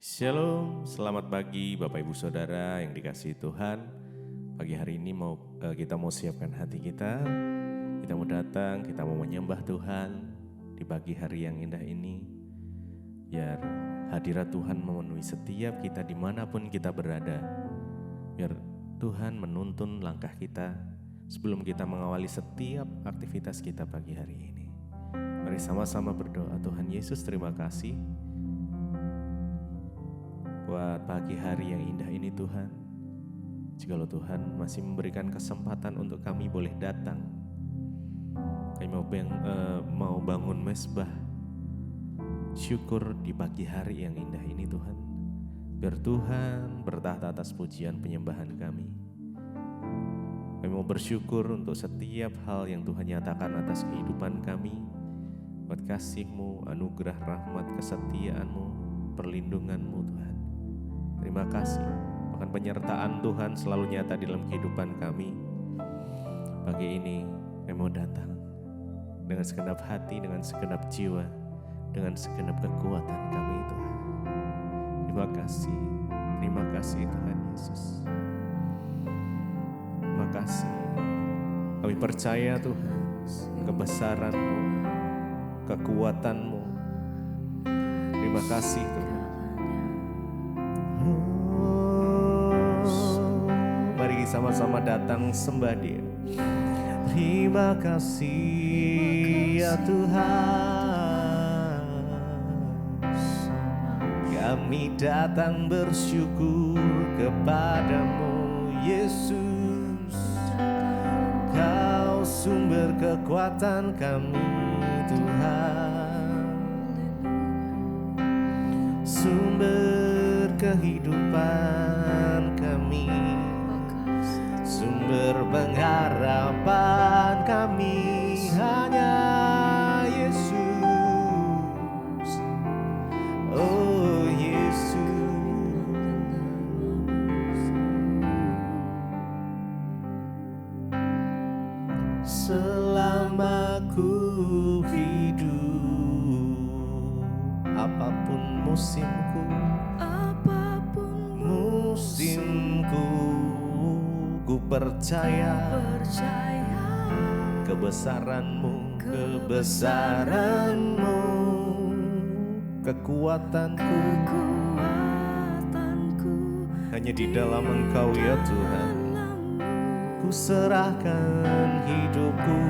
Shalom, selamat pagi Bapak Ibu Saudara yang dikasihi Tuhan. Pagi hari ini kita mau siapkan hati kita. Kita mau datang, kita mau menyembah Tuhan di pagi hari yang indah ini. Biar hadirat Tuhan memenuhi setiap kita dimanapun kita berada. Biar Tuhan menuntun langkah kita sebelum kita mengawali setiap aktivitas kita pagi hari ini. Mari sama-sama berdoa. Tuhan Yesus, terima kasih buat pagi hari yang indah ini Tuhan. Jikalau Tuhan masih memberikan kesempatan untuk kami boleh datang, kami mau bangun mezbah syukur di pagi hari yang indah ini Tuhan. Biar Tuhan bertahta atas pujian penyembahan kami. Kami mau bersyukur untuk setiap hal yang Tuhan nyatakan atas kehidupan kami. Buat kasih-Mu, anugerah, rahmat, kesetiaan-Mu, perlindungan-Mu Tuhan. Terima kasih, bahkan penyertaan Tuhan selalu nyata di dalam kehidupan kami. Pagi ini kami mau datang dengan segenap hati, dengan segenap jiwa, dengan segenap kekuatan kami Tuhan. Terima kasih Tuhan Yesus. Terima kasih, kami percaya Tuhan kebesaran-Mu, kekuatan-Mu. Terima kasih Tuhan. Mari sama-sama datang sembah Dia. Terima kasih ya Tuhan, kami datang bersyukur kepadamu Yesus. Kau sumber kekuatan kami Tuhan, sumber kehidupan kami, sumber pengharapan kami hanya Yesus. Oh Yesus, selama ku hidup, apapun musimku, ku percaya kebesaran-Mu, kekuatanku hanya di dalam Engkau ya Tuhan. Ku serahkan hidupku,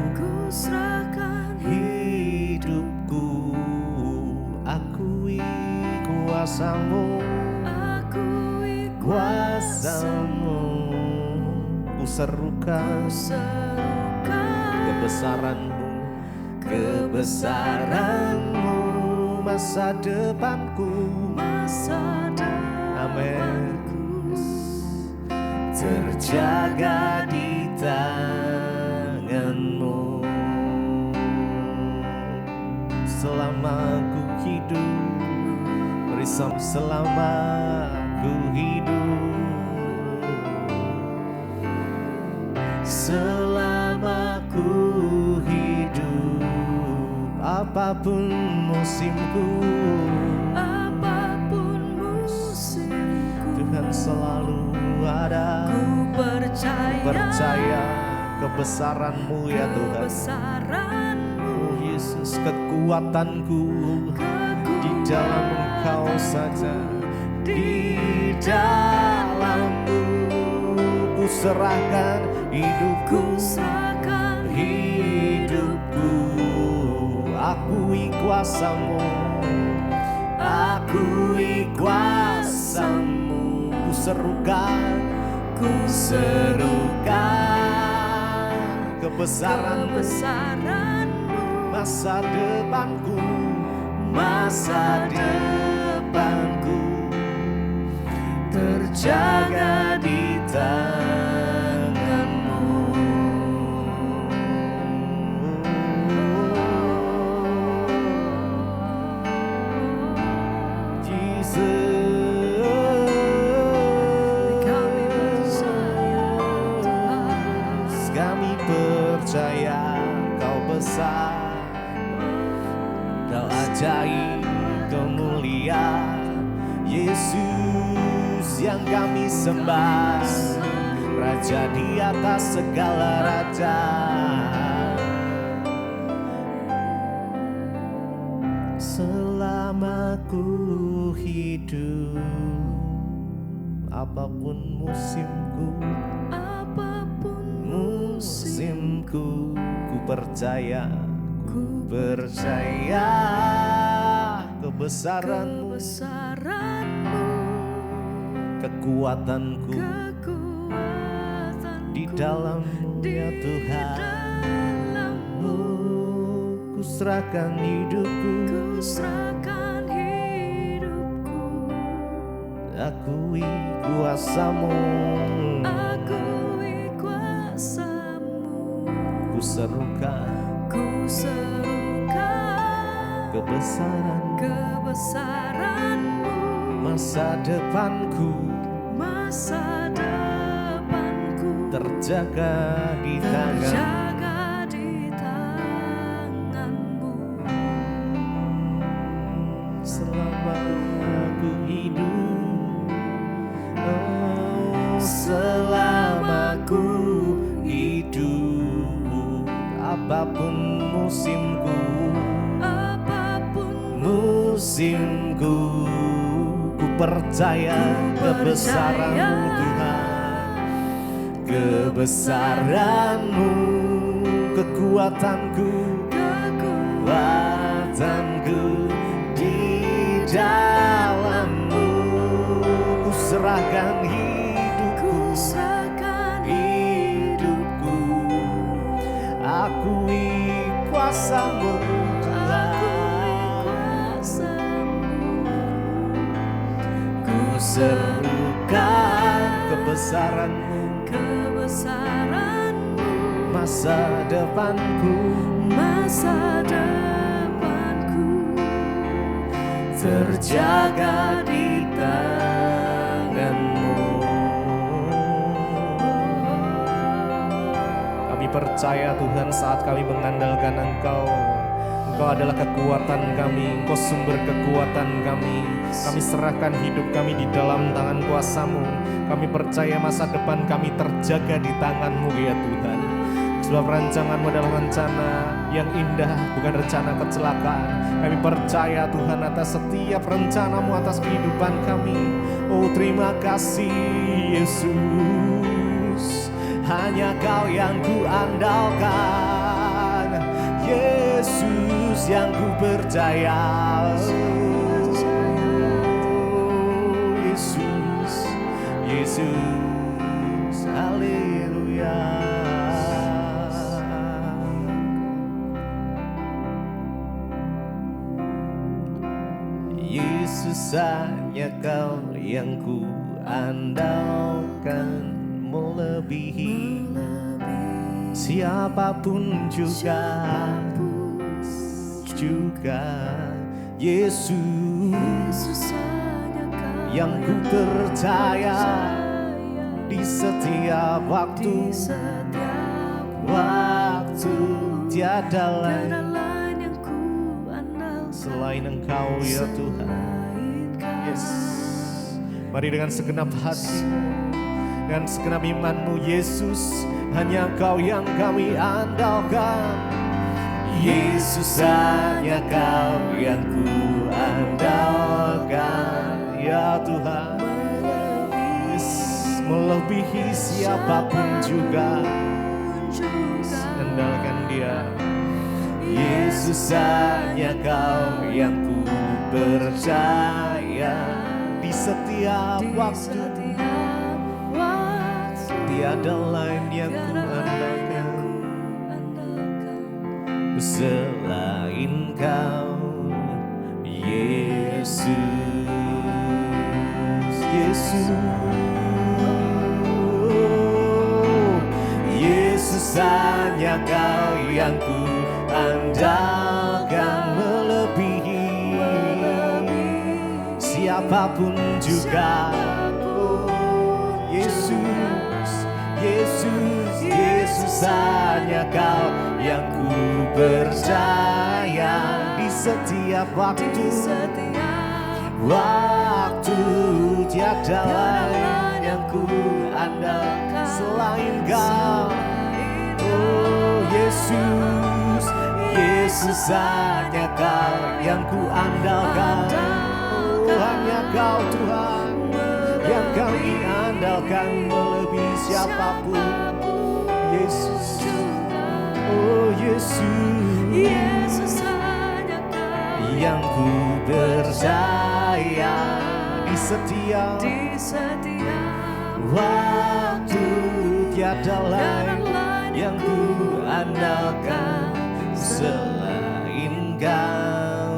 akui kuasa-Mu, ku serukan kebesaran-Mu, masa depanku, amin, terjaga di tangan-Mu. Selama ku hidup, selama ku hidup, selama ku hidup, apapun musimku, Tuhan selalu ada. Ku percaya kebesaran-Mu ya Tuhan. Oh Yesus, kekuatanku di dalam Engkau saja. Di dalam-Mu ku serahkan hidupku, akui kuasa-Mu, ku serukan kebesaran-Mu, masa depanku, terjaga di tangan-Mu. Kami percaya Kau besar, Kau ajaib, Kau mulia, Yesus yang kami sembah, Raja di atas segala raja. Selama ku hidup, apapun musimku, ku percaya kebesaran-Mu, kekuatanku di dalam-Mu ya Tuhan. Ku serahkan hidupku, akui kuasa-Mu, ku serukan kebesaran-Mu, masa depanku terjaga di tangan-Mu. Selama ku hidup, selama ku hidup, apapun musimku, ku percaya kebesaran-Mu Tuhan, kebesaran-Mu, kekuatanku di dalam-Mu. Ku serahkan hidupku, akui kuasa-Mu serukan kebesaran-Mu, masa depanku terjaga di tangan-Mu. Kami percaya Tuhan, saat kami mengandalkan Engkau, Engkau adalah kekuatan kami, Engkau sumber kekuatan kami. Kami serahkan hidup kami di dalam tangan kuasa-Mu. Kami percaya masa depan kami terjaga di tangan-Mu ya Tuhan. Sebab rancangan-Mu adalah rencana yang indah, bukan rencana kecelakaan. Kami percaya Tuhan atas setiap rencana-Mu atas kehidupan kami. Oh terima kasih Yesus, hanya Kau yang ku andalkan, Yesus yang ku percaya. Yesus, haleluya. Yesus hanya Kau yang ku andalkan, melebihi siapapun juga. Yesus yang ku percaya di setiap waktu, tiada lain yang ku andalkan selain Engkau ya Tuhan. Yes. Mari dengan segenap hati, dengan segenap iman-Mu Yesus, hanya Kau yang kami andalkan. Yesus hanya Kau yang ku andalkan ya Tuhan. Melebihi siapapun juga, andalkan Dia. Yesus hanya Kau yang ku percaya di setiap waktu, tiada lain yang ku andalkan selain Kau Yesus. Yesus hanya Kau yang ku andalkan, melebihi siapapun juga. Yesus hanya Kau yang ku percaya di setiap waktu, Waktu tiada lain yang ku andalkan selain Kau. Oh Yesus, Yesus hanya Kau yang ku andalkan. Oh hanya Kau Tuhan yang kami andalkan melebihi siapapun. Yesus, oh Yesus, Yesus hanya Kau yang ku percaya di setiap waktu. Tiada lain yang ku andalkan selain Kau,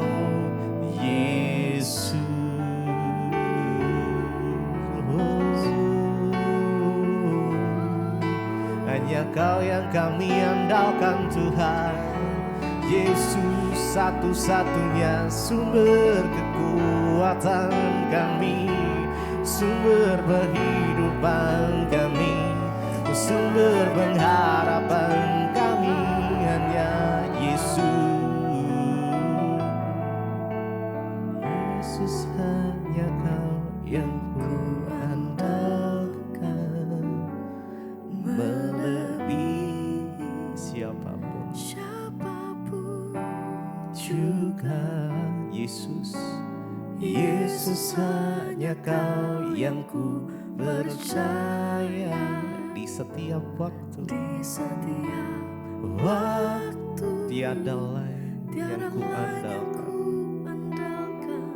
Yesus. Hanya Kau yang kami andalkan Tuhan. Yesus satu-satunya sumber kekuatan kami, sumber kehidupan kami, sumber pengharapan kami. Hanya Yesus. Yesus hanya Kau yang ku andalkan melebihi siapapun juga. Yesus, Yesus hanya Kau yang ku percaya di setiap waktu. Tiada lain yang ku andalkan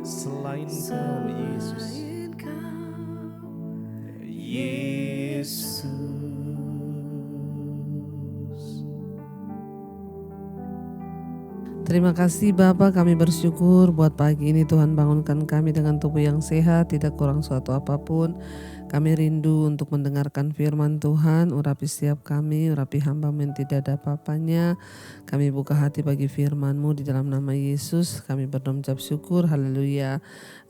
selain Kau, Yesus. Yesus. Terima kasih Bapa, kami bersyukur buat pagi ini Tuhan bangunkan kami dengan tubuh yang sehat, tidak kurang suatu apapun. Kami rindu untuk mendengarkan firman Tuhan, urapi setiap kami, urapi hamba-Mu yang tidak ada apa-apanya. Kami buka hati bagi firman-Mu di dalam nama Yesus. Kami berdoa mengucap syukur, haleluya.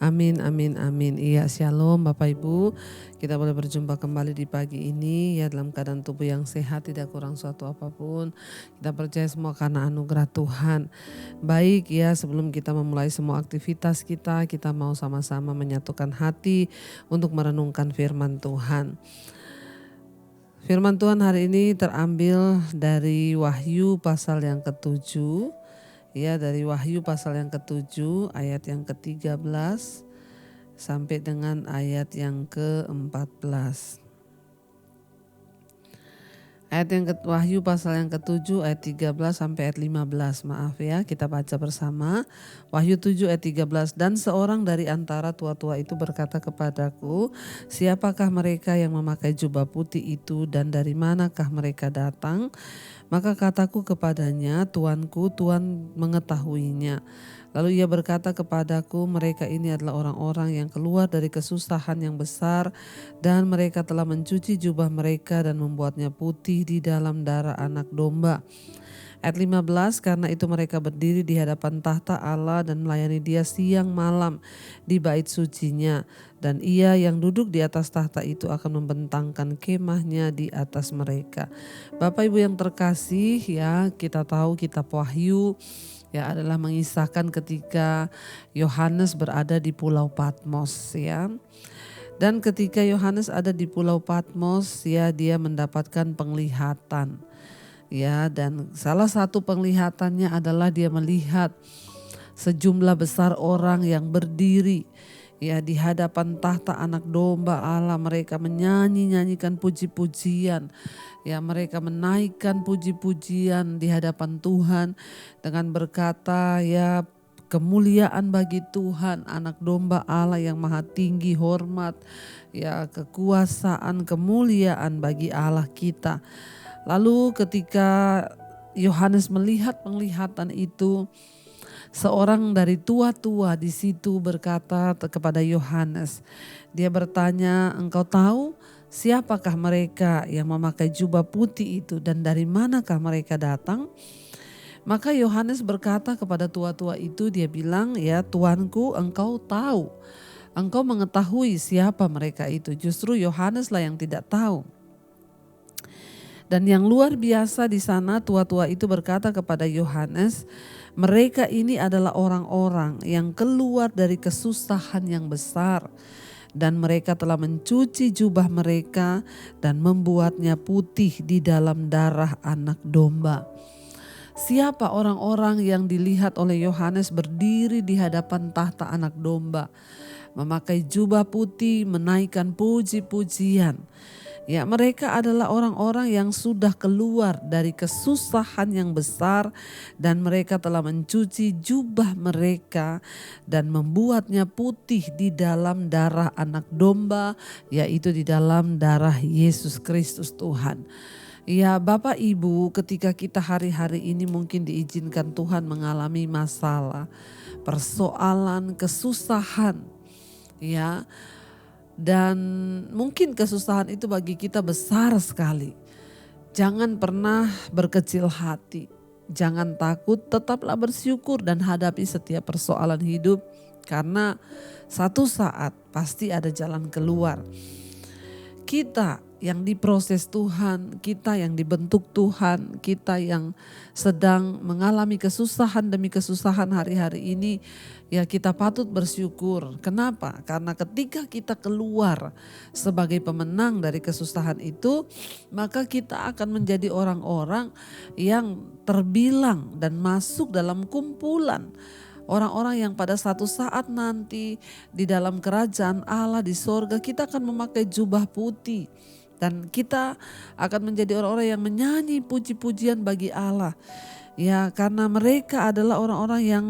Amin, amin, amin. Iya, shalom Bapak Ibu. Kita boleh berjumpa kembali di pagi ini ya dalam keadaan tubuh yang sehat, tidak kurang suatu apapun. Kita percaya semua karena anugerah Tuhan. Baik ya, sebelum kita memulai semua aktivitas kita mau sama-sama menyatukan hati untuk merenungkan firman Tuhan. Firman Tuhan hari ini terambil dari Wahyu pasal yang ke-7. Ya, dari Wahyu pasal yang ke-7 ayat yang ke-13 sampai dengan ayat yang ke-14. Ayat yang Wahyu pasal yang ke-7 ayat 13 sampai ayat 15. Maaf ya, kita baca bersama. Wahyu 7 ayat 13. Dan seorang dari antara tua-tua itu berkata kepadaku, siapakah mereka yang memakai jubah putih itu dan dari manakah mereka datang? Maka kataku kepadanya, Tuanku, Tuhan mengetahuinya. Lalu ia berkata kepadaku, mereka ini adalah orang-orang yang keluar dari kesusahan yang besar dan mereka telah mencuci jubah mereka dan membuatnya putih di dalam darah anak domba. Ayat 15, karena itu mereka berdiri di hadapan tahta Allah dan melayani Dia siang malam di bait sucinya. Dan Ia yang duduk di atas tahta itu akan membentangkan kemahnya di atas mereka. Bapak Ibu yang terkasih ya, kita tahu kitab Wahyu ya adalah mengisahkan ketika Yohanes berada di Pulau Patmos ya. Dan ketika Yohanes ada di Pulau Patmos ya, dia mendapatkan penglihatan. Ya, dan salah satu penglihatannya adalah dia melihat sejumlah besar orang yang berdiri ya di hadapan tahta anak domba Allah. Mereka menyanyikan puji-pujian. Ya, mereka menaikkan puji-pujian di hadapan Tuhan dengan berkata ya, kemuliaan bagi Tuhan, anak domba Allah yang maha tinggi, hormat, ya kekuasaan, kemuliaan bagi Allah kita. Lalu ketika Yohanes melihat penglihatan itu, seorang dari tua-tua di situ berkata kepada Yohanes, dia bertanya, engkau tahu siapakah mereka yang memakai jubah putih itu dan dari manakah mereka datang? Maka Yohanes berkata kepada tua-tua itu, dia bilang, ya Tuanku, engkau tahu, engkau mengetahui siapa mereka itu. Justru Yohaneslah yang tidak tahu. Dan yang luar biasa di sana, tua-tua itu berkata kepada Yohanes, mereka ini adalah orang-orang yang keluar dari kesusahan yang besar, dan mereka telah mencuci jubah mereka dan membuatnya putih di dalam darah anak domba. Siapa orang-orang yang dilihat oleh Yohanes berdiri di hadapan tahta anak domba, memakai jubah putih, menaikkan puji-pujian? Ya, mereka adalah orang-orang yang sudah keluar dari kesusahan yang besar, dan mereka telah mencuci jubah mereka dan membuatnya putih di dalam darah anak domba, yaitu di dalam darah Yesus Kristus Tuhan. Ya, Bapak Ibu, ketika kita hari-hari ini mungkin diizinkan Tuhan mengalami masalah, persoalan, kesusahan, ya, dan mungkin kesusahan itu bagi kita besar sekali. Jangan pernah berkecil hati, jangan takut, tetaplah bersyukur dan hadapi setiap persoalan hidup, karena satu saat pasti ada jalan keluar. Kita yang diproses Tuhan, kita yang dibentuk Tuhan, kita yang sedang mengalami kesusahan demi kesusahan hari-hari ini, ya kita patut bersyukur. Kenapa? Karena ketika kita keluar sebagai pemenang dari kesusahan itu, maka kita akan menjadi orang-orang yang terbilang dan masuk dalam kumpulan orang-orang yang pada satu saat nanti di dalam kerajaan Allah di sorga kita akan memakai jubah putih. Dan kita akan menjadi orang-orang yang menyanyi puji-pujian bagi Allah. Ya, karena mereka adalah orang-orang yang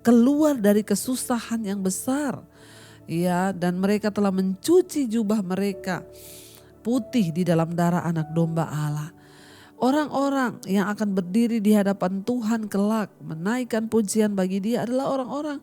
keluar dari kesusahan yang besar. Ya, dan mereka telah mencuci jubah mereka putih di dalam darah anak domba Allah. Orang-orang yang akan berdiri di hadapan Tuhan kelak menaikkan pujian bagi Dia adalah orang-orang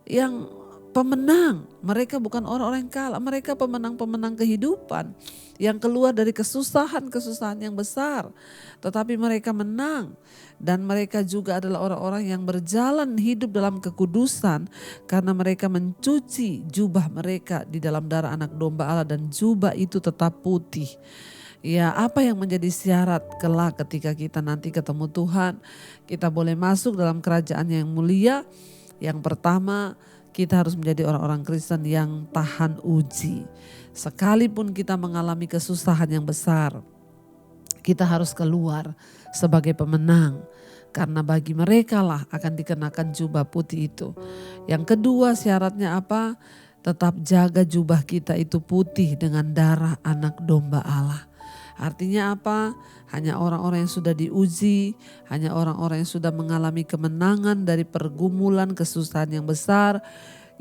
yang pemenang. Mereka bukan orang-orang yang kalah, mereka pemenang-pemenang kehidupan yang keluar dari kesusahan-kesusahan yang besar, tetapi mereka menang. Dan mereka juga adalah orang-orang yang berjalan hidup dalam kekudusan karena mereka mencuci jubah mereka di dalam darah anak domba Allah, dan jubah itu tetap putih. Ya, apa yang menjadi syarat kelak ketika kita nanti ketemu Tuhan, kita boleh masuk dalam kerajaan yang mulia? Yang pertama, kita harus menjadi orang-orang Kristen yang tahan uji. Sekalipun kita mengalami kesusahan yang besar, kita harus keluar sebagai pemenang. Karena bagi mereka lah akan dikenakan jubah putih itu. Yang kedua, syaratnya apa? Tetap jaga jubah kita itu putih dengan darah anak domba Allah. Artinya apa? Hanya orang-orang yang sudah diuji, hanya orang-orang yang sudah mengalami kemenangan dari pergumulan kesusahan yang besar,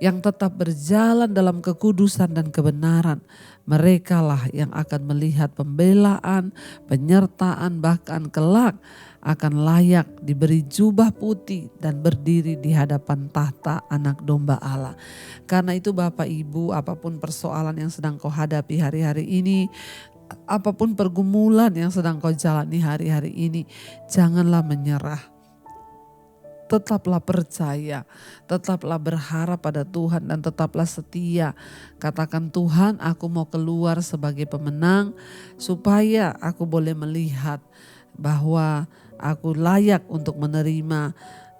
yang tetap berjalan dalam kekudusan dan kebenaran, merekalah yang akan melihat pembelaan, penyertaan, bahkan kelak akan layak diberi jubah putih dan berdiri di hadapan tahta anak domba Allah. Karena itu Bapak Ibu, apapun persoalan yang sedang kau hadapi hari-hari ini, apapun pergumulan yang sedang kau jalani hari-hari ini, janganlah menyerah. Tetaplah percaya, tetaplah berharap pada Tuhan, dan tetaplah setia. Katakan, Tuhan, aku mau keluar sebagai pemenang supaya aku boleh melihat bahwa aku layak untuk menerima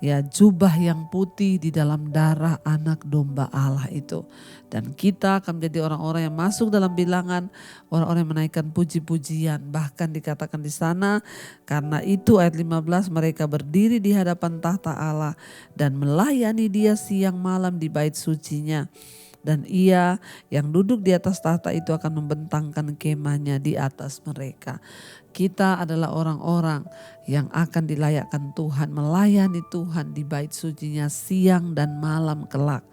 ya jubah yang putih di dalam darah anak domba Allah itu. Dan kita akan menjadi orang-orang yang masuk dalam bilangan orang-orang yang menaikkan puji-pujian. Bahkan dikatakan di sana, karena itu ayat 15, mereka berdiri di hadapan tahta Allah dan melayani Dia siang malam di bait sucinya. Dan Ia yang duduk di atas tahta itu akan membentangkan kemahnya di atas mereka. Kita adalah orang-orang yang akan dilayakkan Tuhan, melayani Tuhan di bait sucinya siang dan malam kelak.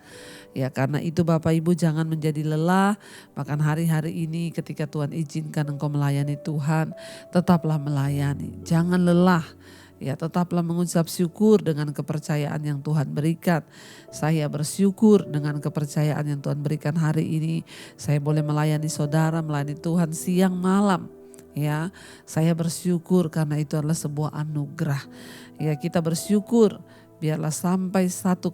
Ya, karena itu Bapak Ibu jangan menjadi lelah. Bahkan hari-hari ini ketika Tuhan izinkan engkau melayani Tuhan, tetaplah melayani. Jangan lelah. Ya, tetaplah mengucap syukur dengan kepercayaan yang Tuhan berikan. Saya bersyukur dengan kepercayaan yang Tuhan berikan hari ini. Saya boleh melayani saudara, melayani Tuhan siang malam. Ya, saya bersyukur karena itu adalah sebuah anugerah. Ya, kita bersyukur Biarlah sampai saat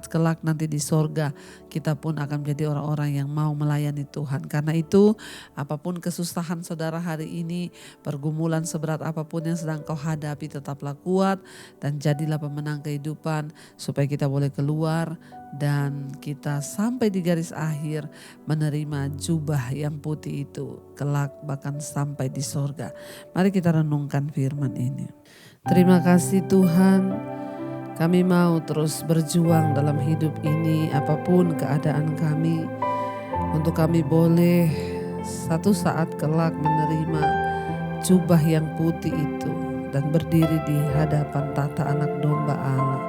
kelak nanti di sorga, kita pun akan menjadi orang-orang yang mau melayani Tuhan. Karena itu, apapun kesusahan saudara hari ini, pergumulan seberat apapun yang sedang kau hadapi, tetaplah kuat dan jadilah pemenang kehidupan, supaya kita boleh keluar dan kita sampai di garis akhir menerima jubah yang putih itu, kelak bahkan sampai di sorga. Mari kita renungkan firman ini. Terima kasih Tuhan. Kami mau terus berjuang dalam hidup ini, apapun keadaan kami, untuk kami boleh satu saat kelak menerima jubah yang putih itu dan berdiri di hadapan tata anak domba Allah.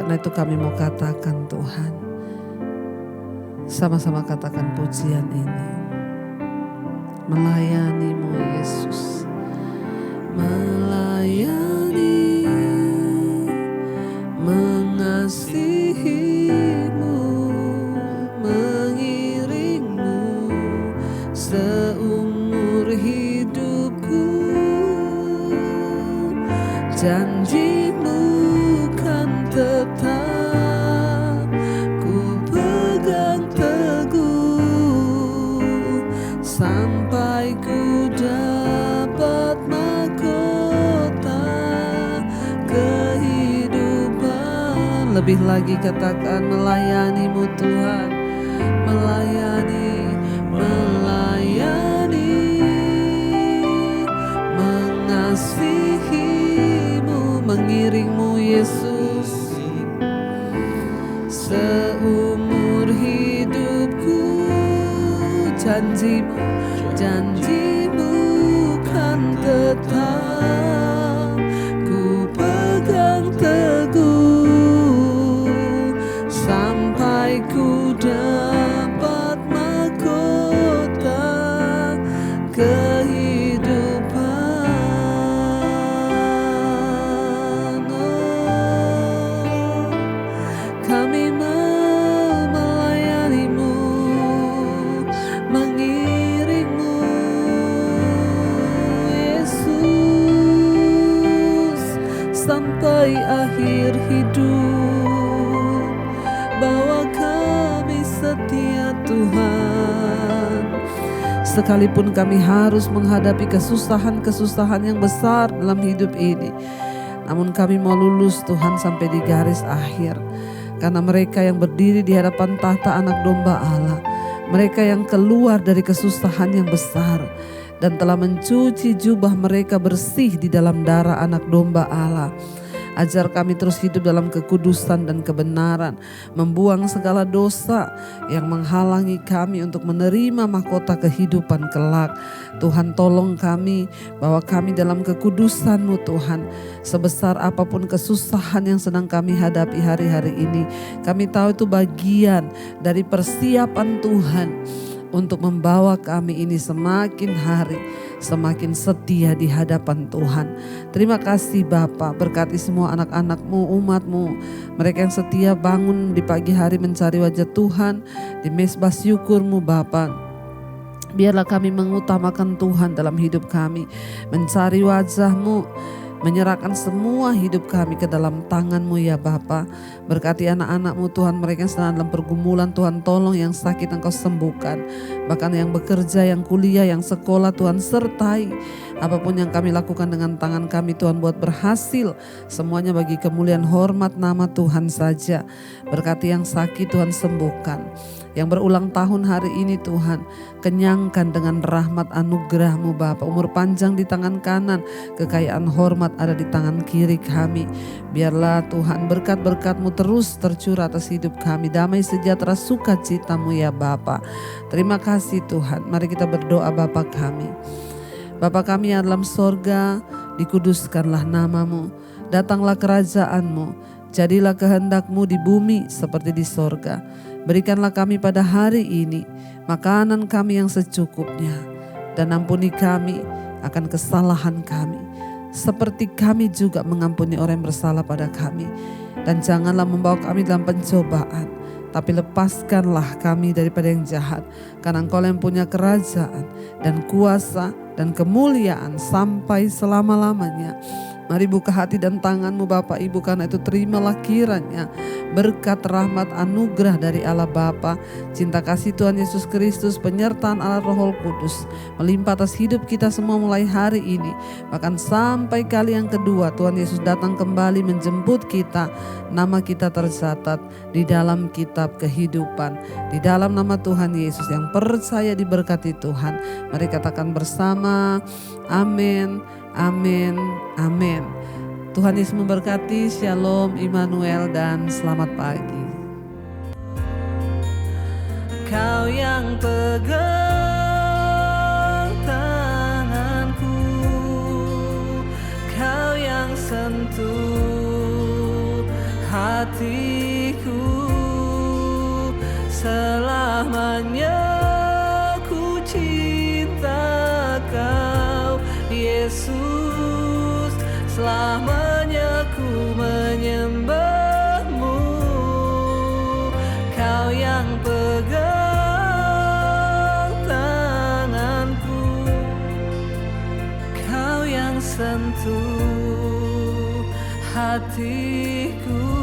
Karena itu kami mau katakan Tuhan, sama-sama katakan pujian ini. Melayani-Mu Yesus, melayani, mengasihi-Mu, mengiring-Mu seumur hidupku. Janji-Mu kan tetap ku pegang teguh, sampai ku dapat mahkota kehidupan. Lebih lagi katakan melayani-Mu Tuhan, melayani, mengasihi-Mu, mengiring-Mu Yesus seumur hidupku. Janji-Mu kan tetap ku pegang teguh, sampai ku dapat mahkota kehidupan. Oh, kami mau melayani-Mu, mengiring-Mu Yesus sampai akhir hidup. Bawa kami setia Tuhan, sekalipun kami harus menghadapi kesusahan-kesusahan yang besar dalam hidup ini, namun kami mau lulus Tuhan sampai di garis akhir. Karena mereka yang berdiri di hadapan tahta anak domba Allah, mereka yang keluar dari kesusahan yang besar dan telah mencuci jubah mereka bersih di dalam darah anak domba Allah. Ajar kami terus hidup dalam kekudusan dan kebenaran, membuang segala dosa yang menghalangi kami untuk menerima mahkota kehidupan kelak. Tuhan tolong kami, bawa kami dalam kekudusan-Mu Tuhan. Sebesar apapun kesusahan yang sedang kami hadapi hari-hari ini, kami tahu itu bagian dari persiapan Tuhan untuk membawa kami ini semakin hari semakin setia di hadapan Tuhan. Terima kasih Bapa, berkati semua anak-anak-Mu, umat-Mu, mereka yang setia bangun di pagi hari mencari wajah Tuhan di mezbah syukur-Mu Bapa. Biarlah kami mengutamakan Tuhan dalam hidup kami, mencari wajah-Mu, menyerahkan semua hidup kami ke dalam tangan-Mu ya Bapa. Berkati anak-anak-Mu Tuhan, mereka yang sedang dalam pergumulan, Tuhan tolong, yang sakit Engkau sembuhkan. Bahkan yang bekerja, yang kuliah, yang sekolah, Tuhan sertai. Apapun yang kami lakukan dengan tangan kami, Tuhan buat berhasil. Semuanya bagi kemuliaan hormat nama Tuhan saja. Berkati yang sakit, Tuhan sembuhkan. Yang berulang tahun hari ini Tuhan, kenyangkan dengan rahmat anugerah-Mu Bapa. Umur panjang di tangan kanan, kekayaan hormat ada di tangan kiri kami. Biarlah Tuhan berkat-berkat-Mu terus tercurah atas hidup kami. Damai sejahtera sukacita-Mu ya Bapa. Terima kasih Tuhan. Mari kita berdoa Bapa kami. Bapa kami yang dalam sorga, dikuduskanlah nama-Mu. Datanglah kerajaan-Mu. Jadilah kehendak-Mu di bumi seperti di sorga. Berikanlah kami pada hari ini makanan kami yang secukupnya, dan ampuni kami akan kesalahan kami, seperti kami juga mengampuni orang yang bersalah pada kami. Dan janganlah membawa kami dalam pencobaan, tapi lepaskanlah kami daripada yang jahat. Karena Engkau yang punya kerajaan dan kuasa dan kemuliaan sampai selama-lamanya. Mari buka hati dan tanganmu Bapak Ibu, karena itu terimalah kiranya berkat, rahmat, anugerah dari Allah Bapa, cinta kasih Tuhan Yesus Kristus, penyertaan Allah Roh Kudus melimpah atas hidup kita semua mulai hari ini. Bahkan sampai kali yang kedua Tuhan Yesus datang kembali menjemput kita, nama kita tercatat di dalam kitab kehidupan. Di dalam nama Tuhan Yesus yang percaya diberkati Tuhan, mari katakan bersama, amin. Amin, amin. Tuhan Yesus memberkati. Shalom, Immanuel, dan selamat pagi. Kau yang pegang tanganku, kau yang sentuh hatiku, selamanya ku cinta kau Yesus, selamanya ku menyembahmu. Kau yang pegang tanganku, kau yang sentuh hatiku.